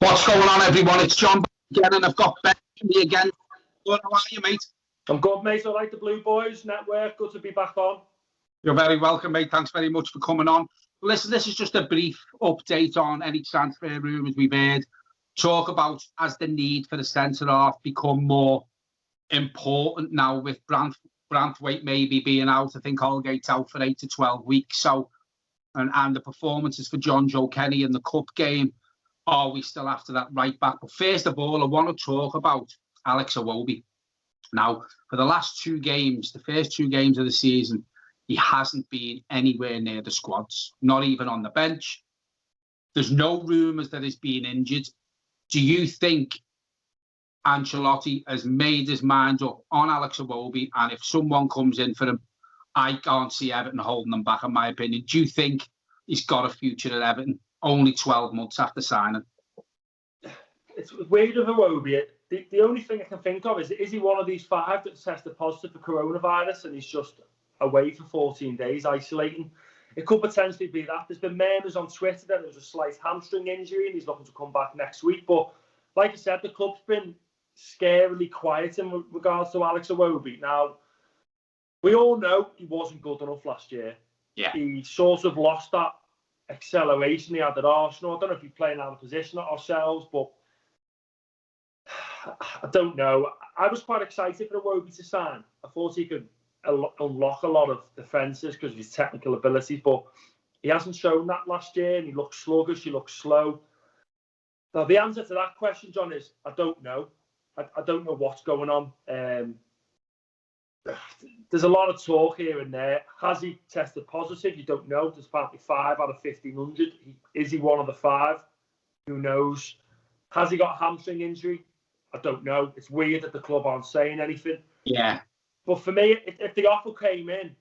What's going on, everyone? It's John again, and I've got Ben with me again. How are you, mate? I'm good, mate. I like the Blue Boys Network. Good to be back on. You're very welcome, mate. Thanks very much for coming on. Listen, this is just a brief update on any transfer rumours we've heard. Talk about as the need for the centre-half become more important now with Branthwaite maybe being out. I think Holgate's out for 8 to 12 weeks. So, and the performances for John Joe Kenny in the Cup game. Are we still after that right back? But first of all, I want to talk about Alex Iwobi. Now, for the last two games, the first two games of the season, he hasn't been anywhere near the squads, not even on the bench. There's no rumours that he's been injured. Do you think Ancelotti has made his mind up on Alex Iwobi? And if someone comes in for him, I can't see Everton holding him back, in my opinion. Do you think he's got a future at Everton? Only 12 months after signing. It's weird with Iwobi. The only thing I can think of is he one of these 5 that tested positive for coronavirus and he's just away for 14 days isolating? It could potentially be that. There's been murmurs on Twitter that there was a slight hamstring injury and he's looking to come back next week. But like I said, the club's been scarily quiet in regards to Alex Iwobi. Now, we all know he wasn't good enough last year. Yeah. He sort of lost that acceleration he had at Arsenal. I don't know if he's playing out of position at ourselves, but I don't know. I was quite excited for Iwobi to sign. I thought he could unlock a lot of defences because of his technical abilities, but he hasn't shown that last year and he looks sluggish, he looks slow. Now, the answer to that question, John, is I don't know. I don't know what's going on. There's a lot of talk here and there. Has he tested positive? You don't know. There's apparently 5 out of 1,500. Is he one of the 5? Who knows? Has he got a hamstring injury? I don't know. It's weird that the club aren't saying anything. Yeah. But for me, if the offer came in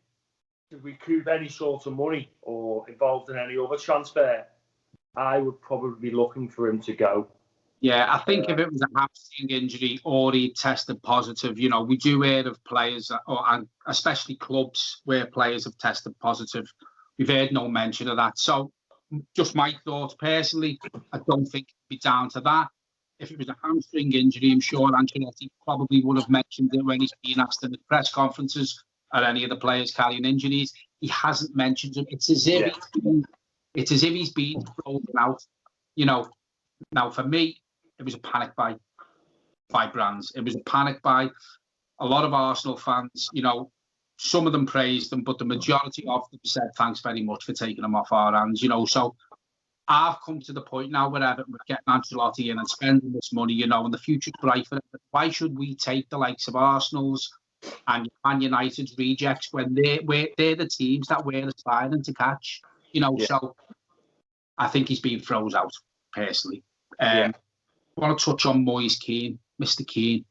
to recoup any sort of money or involved in any other transfer, I would probably be looking for him to go. Yeah, I think if it was a hamstring injury or he tested positive, you know, we do hear of players, and especially clubs where players have tested positive. We've heard no mention of that. So just my thoughts personally, I don't think it'd be down to that. If it was a hamstring injury, I'm sure Ancelotti probably would have mentioned it when he's been asked in the press conferences or any of the players carrying injuries. He hasn't mentioned it. It's as if he's been frozen out. You know, now for me, it was a panic buy by Brands. It was a panic buy. A lot of Arsenal fans, you know, some of them praised them, but the majority of them said, thanks very much for taking them off our hands, you know. So I've come to the point now where Everton we're getting Ancelotti in and spending this money, you know, and the future's bright for it. Why should we take the likes of Arsenal's and Man United's rejects when they're the teams that we're aspiring to catch, you know? Yeah. So I think he's been froze out, personally. I want to touch on Moise Kean, Mr. Kean.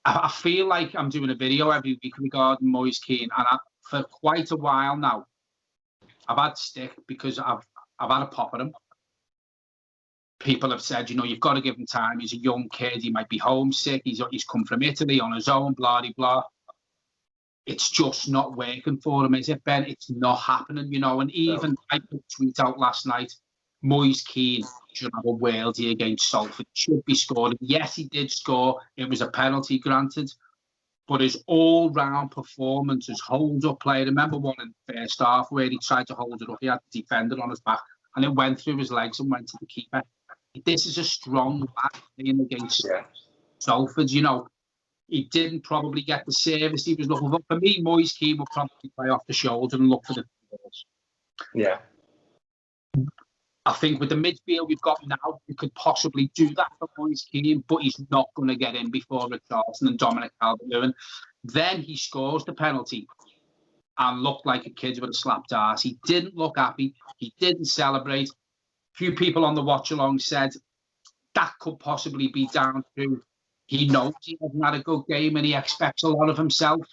I feel like I'm doing a video every week regarding Moise Kean, and for quite a while now, I've had stick because I've had a pop at him. People have said, you know, you've got to give him time. He's a young kid. He might be homesick. He's come from Italy on his own, blah, blah, blah. It's just not working for him, is it, Ben? It's not happening, you know. And even I put a tweet out last night, Moise Kean should have a worldie against Salford. Should be scored. Yes, he did score. It was a penalty granted. But his all-round performance, his hold-up play. I remember one in the first half where he tried to hold it up. He had the defender on his back and it went through his legs and went to the keeper. This is a strong lad playing against Salford. You know, he didn't probably get the service he was looking for. For me, Moise Kean will probably play off the shoulder and look for the balls. Yeah. I think with the midfield we've got now, we could possibly do that for Moise Kean, but he's not going to get in before Richarlison and Dominic Calvert-Lewin. Then he scores the penalty and looked like a kid with a slapped arse. He didn't look happy. He didn't celebrate. A few people on the watch-along said that could possibly be down to he knows he hasn't had a good game and he expects a lot of himself.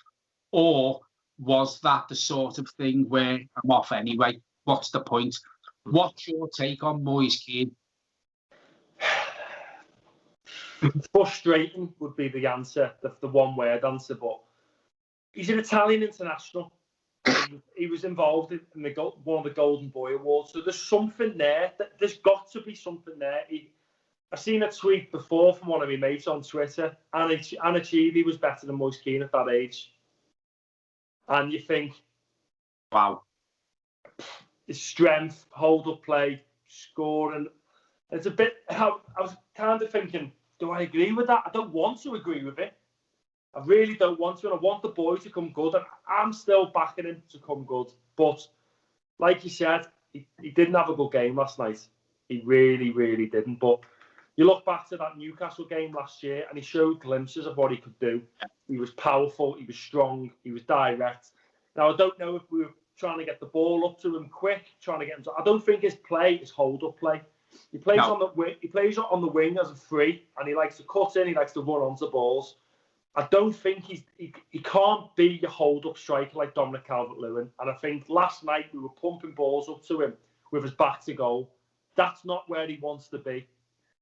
Or was that the sort of thing where I'm off anyway? What's the point? What's your take on Moise Kean? Frustrating would be the answer, the one-word answer. But he's an Italian international. He was involved in one of the Golden Boy Awards. So there's something there. There's got to be something there. I seen a tweet before from one of my mates on Twitter, and Anichebe was better than Moise Kean at that age. And you think, wow, his strength, hold-up play, scoring. It's a bit. I was kind of thinking, do I agree with that? I don't want to agree with it. I really don't want to, and I want the boy to come good, and I'm still backing him to come good. But like you said, he didn't have a good game last night. He really, really didn't. But you look back to that Newcastle game last year, and he showed glimpses of what he could do. He was powerful, he was strong, he was direct. Now, I don't know if we were trying to get the ball up to him quick, trying to get him to... I don't think his play is hold-up play. He plays on the wing. He plays on the wing as a free, and he likes to cut in. He likes to run onto balls. I don't think he can't be your hold-up striker like Dominic Calvert-Lewin. And I think last night we were pumping balls up to him with his back to goal. That's not where he wants to be.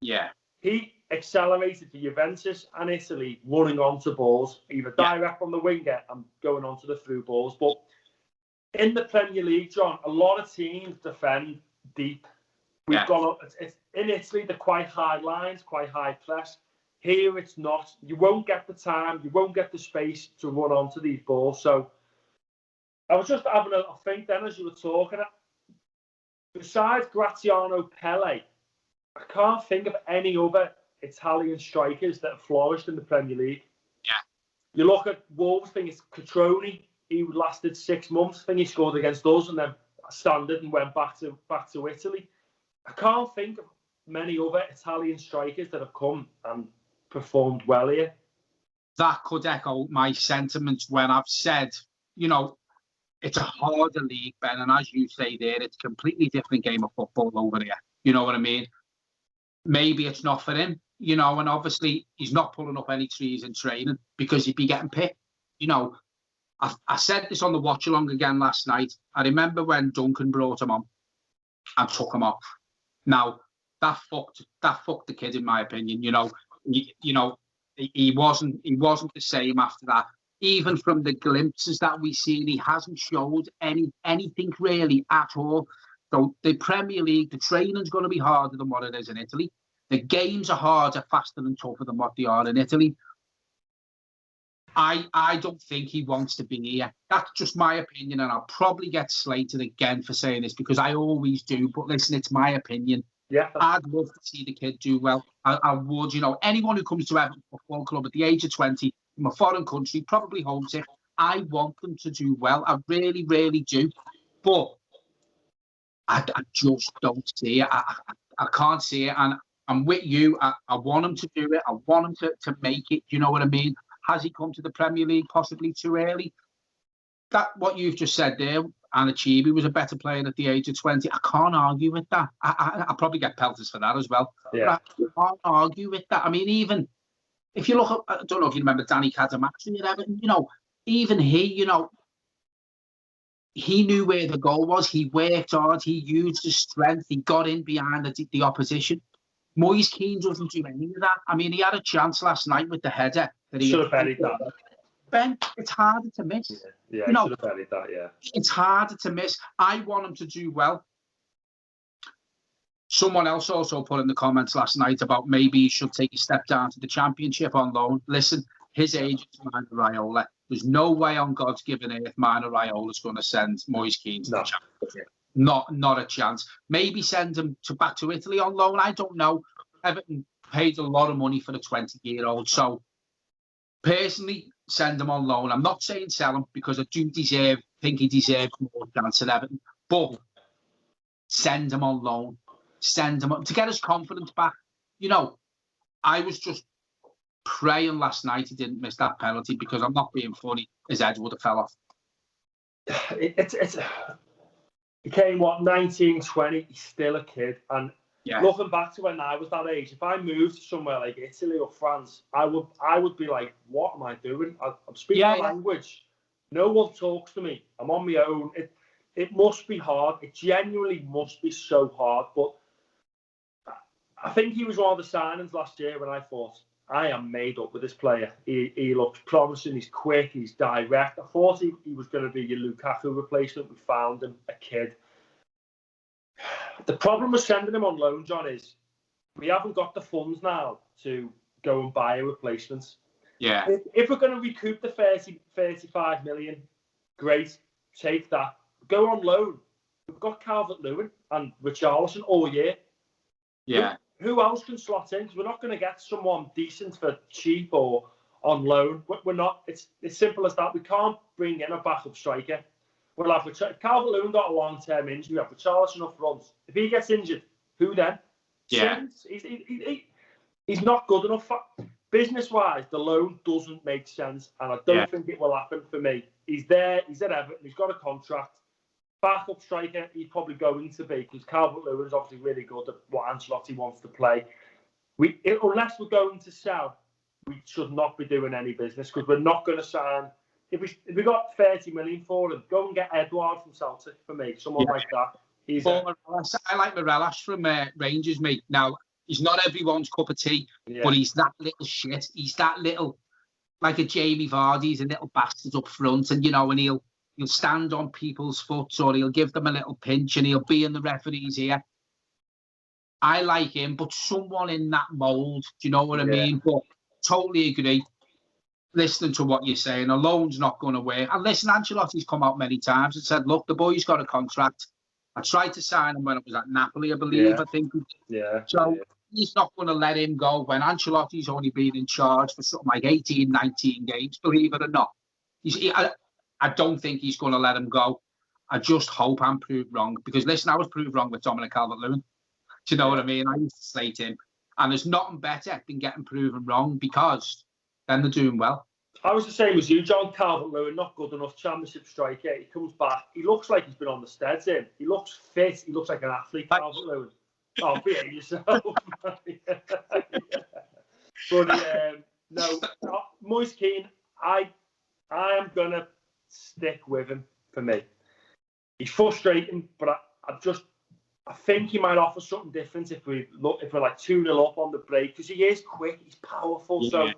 Yeah. He accelerated for Juventus and Italy running onto balls, either direct on the winger and going onto the through balls. But in the Premier League, John, a lot of teams defend deep. We've got it's in Italy, they're quite high lines, quite high press. Here it's not. You won't get the time, you won't get the space to run onto these balls. So I was just having a think then as you were talking. Besides Graziano Pele, I can't think of any other Italian strikers that have flourished in the Premier League. Yeah. You look at Wolves, I think it's Catroni. He lasted 6 months. I think he scored against us and then standard and went back to Italy. I can't think of many other Italian strikers that have come and performed well here. That could echo my sentiments when I've said, you know, it's a harder league, Ben, and as you say there, it's a completely different game of football over here. You know what I mean? Maybe it's not for him, you know, and obviously he's not pulling up any trees in training because he'd be getting picked. You know, I said this on the watch-along again last night. I remember when Duncan brought him on and took him off. Now, that fucked the kid, in my opinion. You know, he wasn't the same after that. Even from the glimpses that we've seen, he hasn't showed anything really at all. So the Premier League, the training's going to be harder than what it is in Italy. The games are harder, faster and tougher than what they are in Italy. I don't think he wants to be here. That's just my opinion, and I'll probably get slated again for saying this because I always do. But listen, it's my opinion. Yeah, I'd love to see the kid do well. I would, you know, anyone who comes to Everton Football Club at the age of 20 from a foreign country, probably homesick, I want them to do well. I really, really do. But I just don't see it. I can't see it. And I'm with you. I want him to do it. I want him to make it. Do you know what I mean? Has he come to the Premier League possibly too early? That what you've just said there, Anichebe was a better player at the age of 20. I can't argue with that. I probably get pelters for that as well. Yeah. But I can't argue with that. I mean, even if you look at, I don't know if you remember Danny Cadamartri at Everton, you know, even he, you know, he knew where the goal was. He worked hard. He used his strength. He got in behind the opposition. Moise Kean doesn't do any of that. I mean, he had a chance last night with the header. That he should have buried that. Ben, it's harder to miss. Yeah, you know, should have buried that, yeah. It's harder to miss. I want him to do well. Someone else also put in the comments last night about maybe he should take a step down to the Championship on loan. Listen, his agent is Mino Raiola. There's no way on God's given earth Mino Raiola's going to send Moise Kean to the Championship. Not a chance. Maybe send him back to Italy on loan. I don't know. Everton paid a lot of money for the 20-year-old. So, personally, send him on loan. I'm not saying sell him because I do think he deserves more chance at Everton. But send him on loan. Send him up to get his confidence back. You know, I was just praying last night he didn't miss that penalty because I'm not being funny. His head would have fell off. He came, 19, 20, he's still a kid. And looking back to when I was that age, if I moved to somewhere like Italy or France, I would be like, what am I doing? I'm speaking a language. No one talks to me. I'm on my own. It must be hard. It genuinely must be so hard. But I think he was one of the signings last year when I thought, I am made up with this player. He looks promising. He's quick. He's direct. I thought he was going to be your Lukaku replacement. We found him, a kid. The problem with sending him on loan, John, is we haven't got the funds now to go and buy a replacement. Yeah. If we're going to recoup the 35 million, great. Take that. Go on loan. We've got Calvert-Lewin and Richarlison all year. Yeah. Who else can slot in? Because we're not going to get someone decent for cheap or on loan. We're not. It's simple as that. We can't bring in a backup striker. We'll have Calvert-Lewin got a long-term injury. We have Richarlison up front. If he gets injured, who then? Yeah. He's not good enough. Business-wise, the loan doesn't make sense, and I don't think it will happen for me. He's there. He's at Everton. He's got a contract. Backup striker, he's probably going to be, because Calvert-Lewin is obviously really good at what Ancelotti wants to play. Unless we're going to sell, we should not be doing any business, because we're not going to sign. If we got 30 million for him, go and get Edouard from Celtic for me, someone like that. I like Morelos from Rangers, mate. Now, he's not everyone's cup of tea, but he's that little shit. He's that little, like a Jamie Vardy, he's a little bastard up front, and and he'll stand on people's foot, or he'll give them a little pinch, and he'll be in the referee's ear. I like him, but someone in that mould, do you know what I mean? But totally agree. Listening to what you're saying, a loan's not going to work. And listen, Ancelotti's come out many times and said, look, the boy's got a contract. I tried to sign him when it was at Napoli, I believe. I think. So he's not going to let him go when Ancelotti's only been in charge for something like 18, 19 games, believe it or not. I don't think he's going to let him go. I just hope I'm proved wrong. Because, listen, I was proved wrong with Dominic Calvert-Lewin. Do you know what I mean? I used to slate him. And there's nothing better than getting proven wrong, because then they're doing well. I was the same as you, John. Calvert-Lewin, not good enough. Championship striker. He comes back. He looks like he's been on the steads in. He looks fit. He looks like an athlete, Calvert-Lewin. Oh, behave yourself. But, no, Moise Keane, I am going to stick with him for me. He's frustrating, but I think he might offer something different if we're like 2-0 up on the break, because he is quick, he's powerful. Yeah. So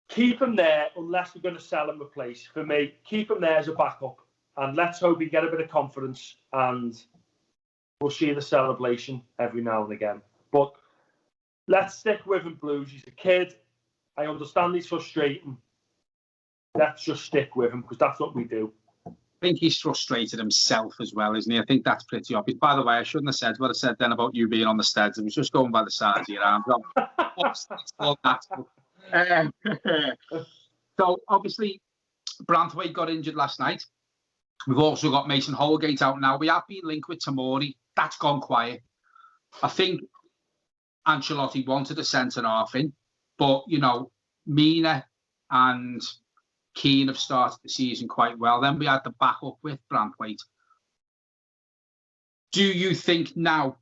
keep him there unless we're going to sell and replace. For me, keep him there as a backup, and let's hope he get a bit of confidence, and we'll see the celebration every now and again. But let's stick with him, Blues. He's a kid. I understand he's frustrating. Let's just stick with him, because that's what we do. I think he's frustrated himself as well, isn't he? I think that's pretty obvious. By the way, I shouldn't have said what I said then about you being on the steads. I was just going by the sides of your arms. So, obviously, Branthwaite got injured last night. We've also got Mason Holgate out now. We have been linked with Tomori. That's gone quiet. I think Ancelotti wanted a centre-half in, but, Mina and Keane have started the season quite well. Then we had the backup with Branthwaite. Do you think now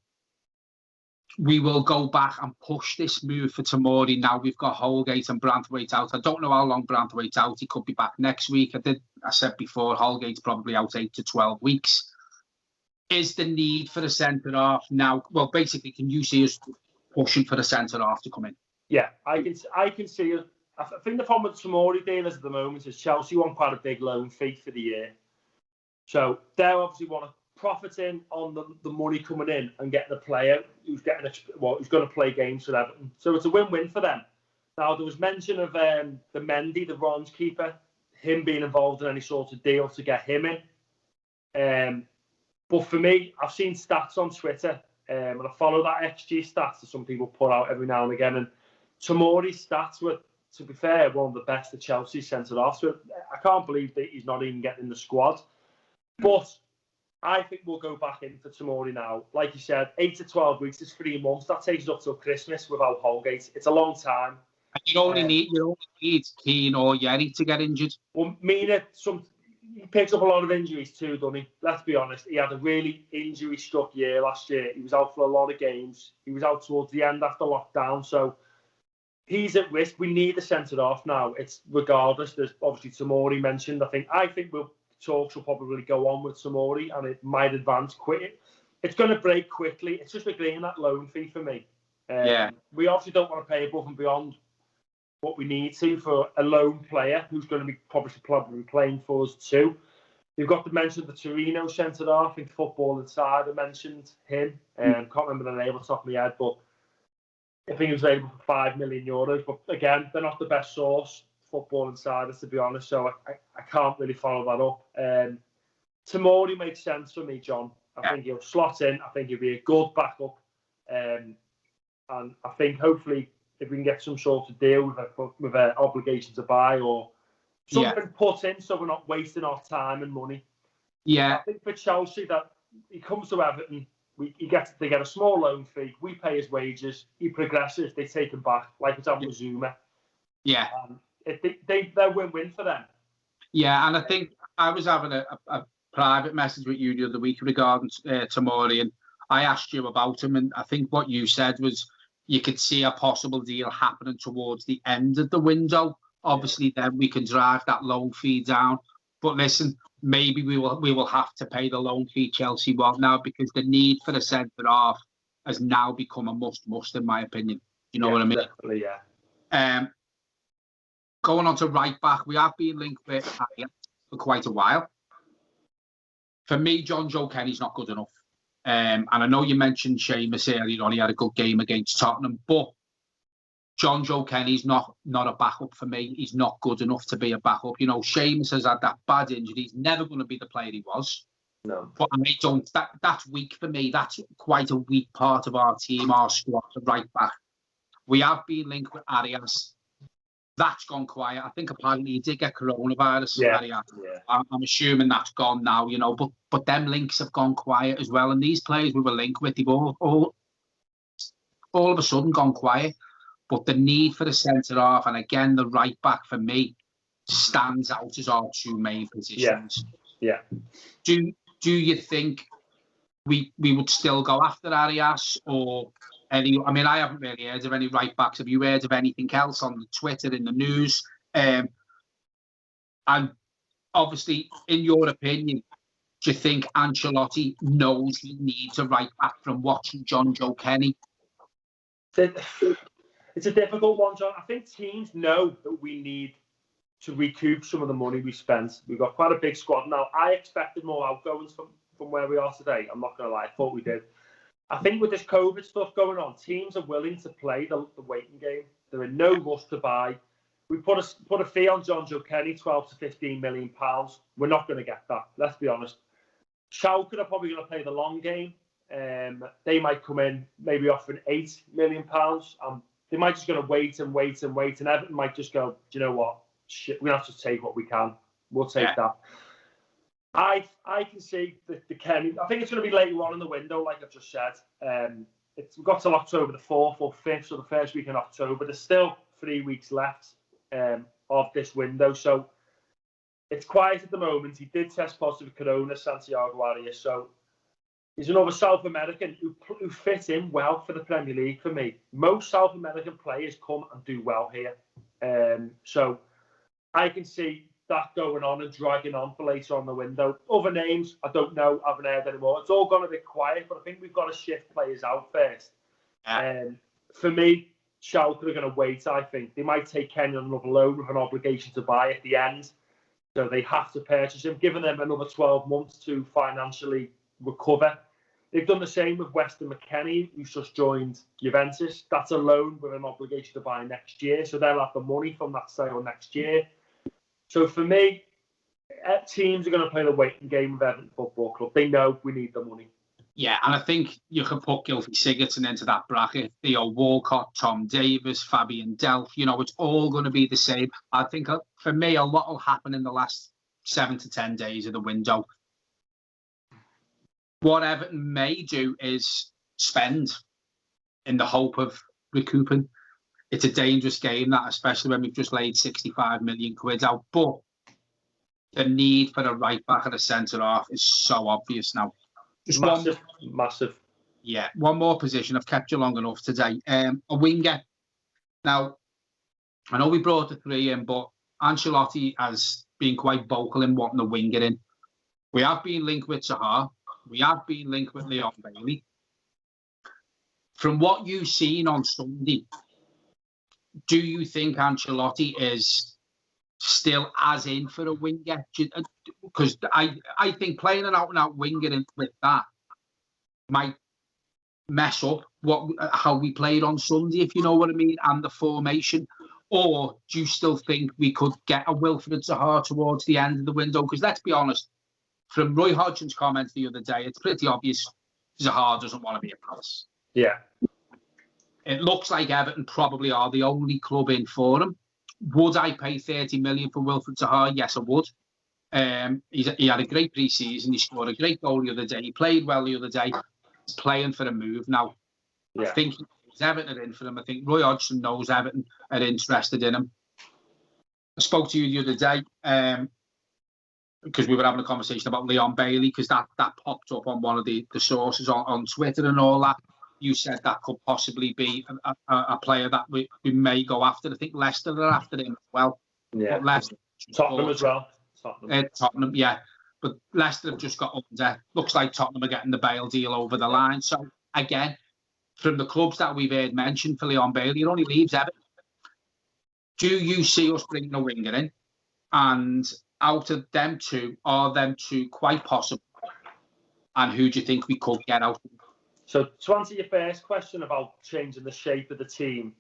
we will go back and push this move for Tomori? Now we've got Holgate and Branthwaite out. I don't know how long Branthwaite's out. He could be back next week. I said before, Holgate's probably out 8 to 12 weeks. Is the need for a centre-half now? Well, basically, can you see us pushing for the centre-half to come in? Yeah, I can see us. I think the problem with Tomori dealers at the moment is Chelsea want quite a big loan fee for the year. So they obviously want to profit in on the money coming in and get the player who's who's going to play games for Everton. So it's a win-win for them. Now, there was mention of the Mendy, the bronze keeper, him being involved in any sort of deal to get him in. But for me, I've seen stats on Twitter, and I follow that XG stats that some people put out every now and again. And Tomori's stats were, to be fair, one of the best that Chelsea centre-half. So I can't believe that he's not even getting in the squad. But I think we'll go back in for Tomori now. Like you said, 8 to 12 weeks is 3 months. That takes us up till Christmas without Holgate. It's a long time. You only need Keane or Yerry to get injured. Well, Mina, he picks up a lot of injuries too, doesn't he? Let's be honest. He had a really injury-struck year last year. He was out for a lot of games. He was out towards the end after lockdown. So he's at risk. We need a centre-half now. It's regardless. There's obviously Tomori mentioned. I think talks will probably go on with Tomori, and it might advance quick. It's going to break quickly. It's just agreeing that loan fee for me. We obviously don't want to pay above and beyond what we need to for a lone player who's going to be probably playing for us too. You've got to mention the Torino centre half. I think Football Insider mentioned him. Can't remember the name off the top of my head, but I think he was available for €5 million. But again, they're not the best source, Football Insider, to be honest. So I can't really follow that up. Tomori makes sense for me, John. I think he'll slot in. I think he'll be a good backup. And I think hopefully if we can get some sort of deal with an obligation to buy or something put in so we're not wasting our time and money. Yeah. I think for Chelsea that he comes to Everton, they get a small loan fee, we pay his wages, he progresses, they take him back, like it's happened with Zuma. Yeah. They're win-win for them. Yeah, and I think I was having a private message with you the other week regarding Tomori, and I asked you about him, and I think what you said was you could see a possible deal happening towards the end of the window. Obviously, then we can drive that loan fee down. But listen, maybe we will have to pay the loan fee Chelsea want now, because the need for the centre half has now become a must in my opinion. You know what I mean? Definitely, yeah. Going on to right back, we have been linked with Arias for quite a while. For me, John Joe Kenny's not good enough. And I know you mentioned Seamus earlier on. He had a good game against Tottenham, but John Joe Kenny's not a backup for me. He's not good enough to be a backup. You know, Seamus has had that bad injury. He's never going to be the player he was. No. But I don't. That's weak for me. That's quite a weak part of our team, our squad, the right back. We have been linked with Arias. That's gone quiet. I think apparently he did get coronavirus. Yeah. Arias. Yeah. I'm assuming that's gone now, you know. But them links have gone quiet as well. And these players we were linked with, they've all of a sudden gone quiet. But the need for the centre half, and again the right back for me, stands out as our two main positions. Yeah. Do you think we would still go after Arias or any? I mean, I haven't really heard of any right backs. Have you heard of anything else on the Twitter, in the news? And obviously, in your opinion, do you think Ancelotti knows he needs a right back from watching John Joe Kenny? It's a difficult one, John. I think teams know that we need to recoup some of the money we spent. We've got quite a big squad now. I expected more outgoings from where we are today. I'm not going to lie. I thought we did. I think with this COVID stuff going on, teams are willing to play the waiting game. They're in no rush to buy. We put a fee on John Joe Kenny, £12 to £15 million. We're not going to get that. Let's be honest. Schalke are probably going to play the long game. They might come in maybe offering £8 million. They might just going to wait, and Everton might just go, do you know what? Shit, we're going to have to take what we can. We'll take that. I can see the Kenny. I think it's going to be later on in the window, like I've just said. We've got till October the 4th or 5th, so the first week in October. There's still 3 weeks left of this window, so it's quiet at the moment. He did test positive for Corona, Santiago Arias, so he's another South American who fit in well for the Premier League for me. Most South American players come and do well here. So I can see that going on and dragging on for later on in the window. Other names, I don't know, I haven't heard anymore. It's all gone a bit quiet, but I think we've got to shift players out first. For me, Schalke are going to wait, I think. They might take Kenny on another loan with an obligation to buy at the end. So they have to purchase him, giving them another 12 months to financially recover. They've done the same with Weston McKennie, who's just joined Juventus. That's a loan with an obligation to buy next year. So they'll have the money from that sale next year. So for me, teams are going to play the waiting game with Everton Football Club. They know we need the money. Yeah, and I think you can put Gylfi Sigurdsson into that bracket. Theo Walcott, Tom Davies, Fabian Delph. You know, it's all going to be the same. I think for me, a lot will happen in the last 7 to 10 days of the window. What Everton may do is spend in the hope of recouping. It's a dangerous game, that, especially when we've just laid 65 million quid out. But the need for the right back and the centre half is so obvious now. Just massive. Yeah, one more position. I've kept you long enough today. A winger. Now, I know we brought the 3 in, but Ancelotti has been quite vocal in wanting a winger in. We have been linked with Sahar. We have been linked with Leon Bailey. From what you've seen on Sunday, do you think Ancelotti is still as in for a winger? Because I think playing an out-and-out winger with that might mess up how we played on Sunday, if you know what I mean, and the formation. Or do you still think we could get a Wilfried Zaha towards the end of the window? Because let's be honest, from Roy Hodgson's comments the other day, it's pretty obvious Zaha doesn't want to be at Palace. Yeah. It looks like Everton probably are the only club in for him. Would I pay 30 million for Wilfried Zaha? Yes, I would. He had a great pre-season. He scored a great goal the other day. He played well the other day. He's playing for a move. Now, I think Everton are in for him. I think Roy Hodgson knows Everton are interested in him. I spoke to you the other day because we were having a conversation about Leon Bailey, because that popped up on one of the sources on Twitter and all that. You said that could possibly be a player that we may go after. I think Leicester are after him as well. Yeah. But Leicester, Tottenham as well. Tottenham, yeah. But Leicester have just got under. Looks like Tottenham are getting the Bale deal over the line. So, again, from the clubs that we've heard mentioned for Leon Bailey, it only leaves Everton. Do you see us bringing a winger in? And out of them two, are them two quite possible? And who do you think we could get out? So to answer your first question about changing the shape of the team,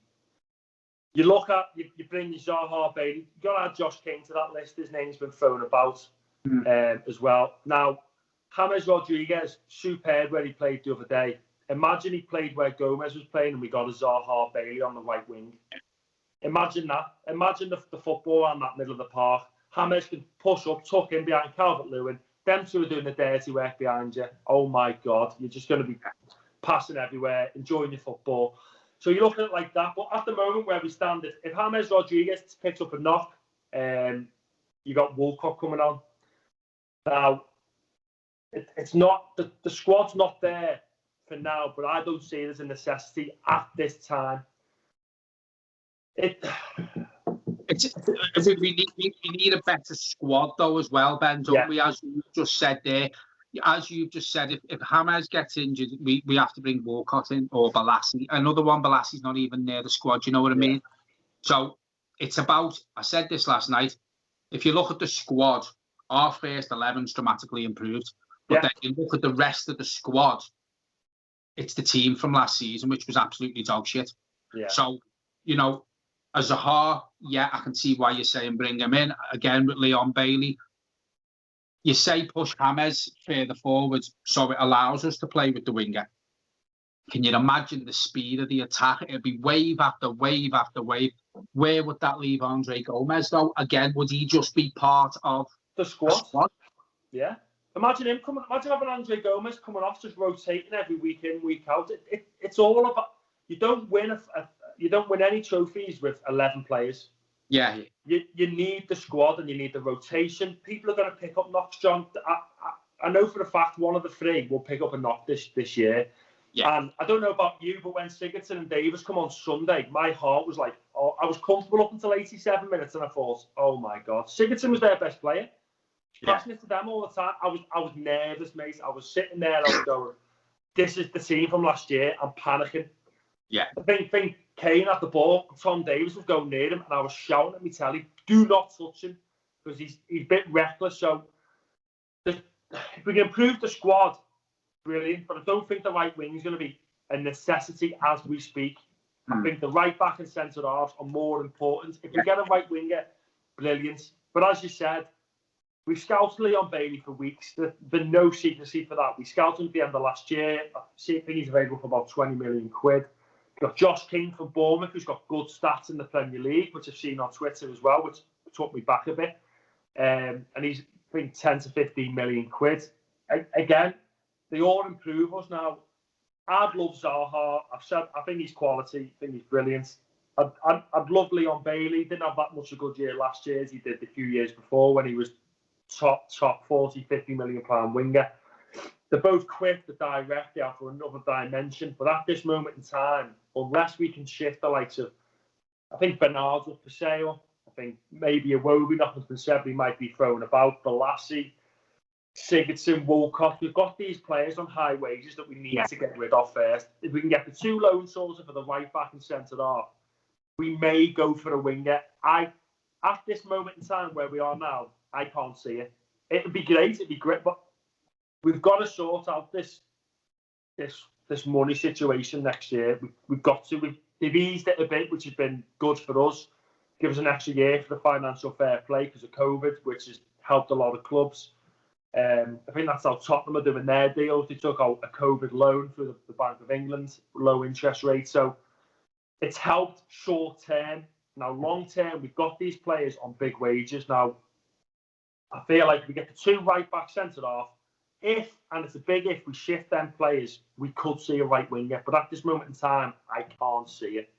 you look at, you bring your Zaha, Bailey, you've got to add Josh King to that list. His name's been thrown about as well. Now, James Rodriguez, superb where he played the other day. Imagine he played where Gomez was playing and we got a Zaha Bailey on the right wing. Imagine that. Imagine the football around that middle of the park. James can push up, tuck in behind Calvert-Lewin. Them two are doing the dirty work behind you. Oh my God, you're just going to be passing everywhere, enjoying your football. So you look at it like that. But at the moment where we stand, if James Rodriguez picks up a knock, you got Walcott coming on. Now, it's not, the squad's not there for now, but I don't see it as a necessity at this time. We need a better squad though as well, Ben, don't we? As you just said there, as you've just said, if James gets injured, we have to bring Walcott in or Balassi. Another one, Balassi's not even near the squad. You know what I mean? So it's about. I said this last night. If you look at the squad, our first 11's dramatically improved, but then you look at the rest of the squad. It's the team from last season, which was absolutely dog shit. Yeah. So, you know, as Zaha, I can see why you're saying bring him in. Again, with Leon Bailey, you say push James further forward so it allows us to play with the winger. Can you imagine the speed of the attack? It'd be wave after wave after wave. Where would that leave Andre Gomez, though? Again, would he just be part of the squad? Yeah. Imagine him coming. Imagine having Andre Gomez coming off, just rotating every week in, week out. It's all about. You don't win you don't win any trophies with 11 players. Yeah. You need the squad and you need the rotation. People are going to pick up knocks, John. I know for a fact one of the three will pick up a knock this year. Yeah. And I don't know about you, but when Sigurdsson and Davis come on Sunday, my heart was like, oh, I was comfortable up until 87 minutes, and I thought, oh my God, Sigurdsson was their best player. Passing it to them all the time. I was nervous, mate. I was sitting there, I was going, this is the team from last year. I'm panicking. Yeah. I think Kane had the ball, Tom Davis was going near him, and I was shouting at me telly, do not touch him, because he's a bit reckless. So if we can improve the squad, brilliant, but I don't think the right wing is going to be a necessity as we speak. I think the right back and centre halves are more important. If we get a right winger, brilliant. But as you said, we've scouted Leon Bailey for weeks. There's been no secrecy for that. We scouted him at the end of last year. I think he's available for about 20 million quid. We've got Josh King from Bournemouth, who's got good stats in the Premier League, which I've seen on Twitter as well, which took me back a bit. And he's, I think, 10 to 15 million quid. Again, they all improve us now. I'd love Zaha. I've said I think he's quality. I think he's brilliant. I'd love Leon Bailey. Didn't have that much a good year last year as he did the few years before when he was top 40, 50 million pound winger. They're both quick, they're direct, they are for another dimension. But at this moment in time, unless we can shift the likes of, I think Bernard's up for sale. I think maybe Iwobi, nothing's been said, he might be thrown about. Balassi, Sigurdsson, Walcott. We've got these players on high wages that we need to get rid of first. If we can get the two loan sources for the right back and centre half, we may go for a winger. At this moment in time where we are now, I can't see it. It'd be great, but we've got to sort out this money situation next year. We've got to. They've eased it a bit, which has been good for us. Give us an extra year for the financial fair play because of COVID, which has helped a lot of clubs. I think that's how Tottenham are doing their deals. They took out a COVID loan through the Bank of England, low interest rate. So it's helped short term. Now, long term, we've got these players on big wages. Now, I feel like if we get the 2 right-back centre-half, and it's a big if, we shift them players, we could see a right winger. But at this moment in time, I can't see it.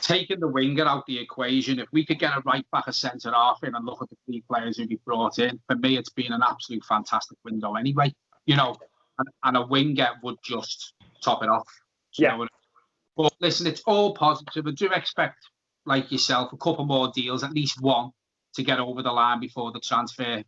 Taking the winger out the equation, if we could get a right-back, a centre-half in and look at the 3 players who we brought in, for me, it's been an absolute fantastic window anyway. You know, and a winger would just top it off. You know? But listen, it's all positive. I do expect, like yourself, a couple more deals, at least one, to get over the line before the transfer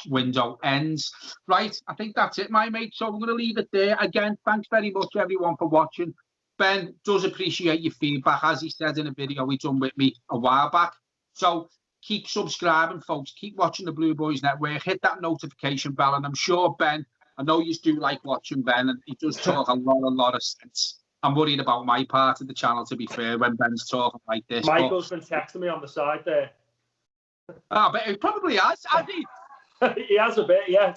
window ends. Right, I think that's it, my mate. So we're going to leave it there. Again, thanks very much, everyone, for watching. Ben does appreciate your feedback, as he said in a video he done with me a while back. So keep subscribing, folks. Keep watching the Blue Boys Network. Hit that notification bell. And I'm sure Ben, I know you do like watching Ben, and he does talk a lot of sense. I'm worried about my part of the channel, to be fair, when Ben's talking like this. Michael's been texting me on the side there. But he probably has he? He has a bit, yeah.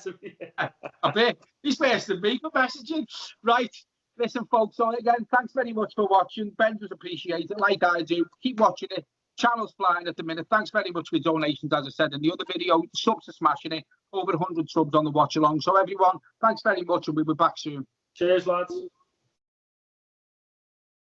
A bit. He's worse than me for messaging. Right. Listen, folks, so again, thanks very much for watching. Ben does appreciate it, like I do. Keep watching it. Channel's flying at the minute. Thanks very much for your donations, as I said in the other video. Subs are smashing it. Over 100 subs on the watch along. So everyone, thanks very much, and we'll be back soon. Cheers, lads.